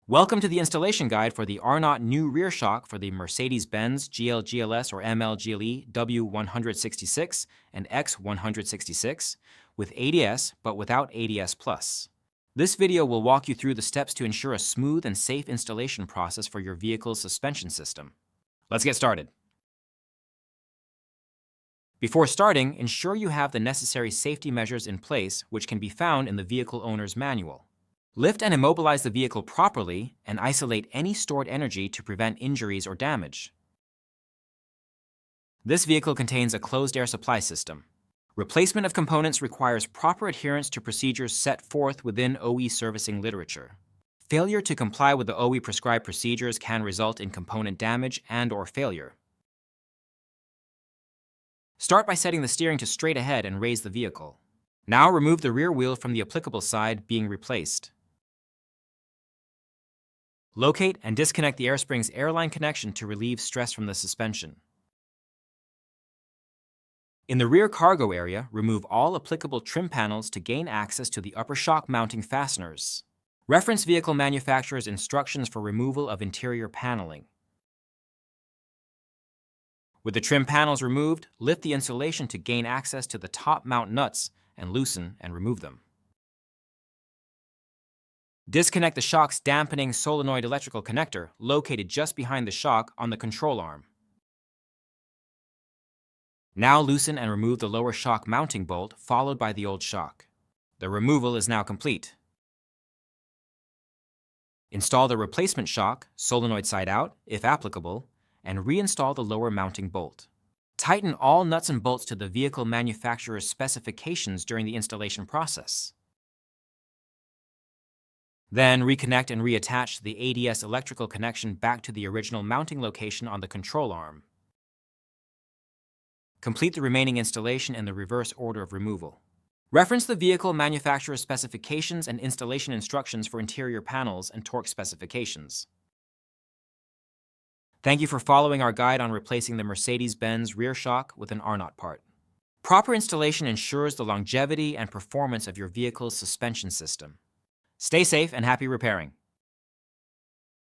Welcome to the installation guide for the Arnott new rear shock for the Mercedes-Benz GL GLS or ML GLE W166 and X166 with ADS but without ADS+. This video will walk you through the steps to ensure a smooth and safe installation process for your vehicle's suspension system. Let's get started. Before starting, ensure you have the necessary safety measures in place, which can be found in the vehicle owner's manual. Lift and immobilize the vehicle properly and isolate any stored energy to prevent injuries or damage. This vehicle contains a closed air supply system. Replacement of components requires proper adherence to procedures set forth within OE servicing literature. Failure to comply with the OE prescribed procedures can result in component damage and/or failure. Start by setting the steering to straight ahead and raise the vehicle. Now remove the rear wheel from the applicable side being replaced. Locate and disconnect the air spring's airline connection to relieve stress from the suspension. In the rear cargo area, remove all applicable trim panels to gain access to the upper shock mounting fasteners. Reference vehicle manufacturer's instructions for removal of interior paneling. With the trim panels removed, lift the insulation to gain access to the top mount nuts and loosen and remove them. Disconnect the shock's dampening solenoid electrical connector located just behind the shock on the control arm. Now loosen and remove the lower shock mounting bolt followed by the old shock. The removal is now complete. Install the replacement shock, solenoid side out, if applicable, and reinstall the lower mounting bolt. Tighten all nuts and bolts to the vehicle manufacturer's specifications during the installation process. Then reconnect and reattach the ADS electrical connection back to the original mounting location on the control arm. Complete the remaining installation in the reverse order of removal. Reference the vehicle manufacturer's specifications and installation instructions for interior panels and torque specifications. Thank you for following our guide on replacing the Mercedes-Benz rear shock with an Arnott part. Proper installation ensures the longevity and performance of your vehicle's suspension system. Stay safe and happy repairing.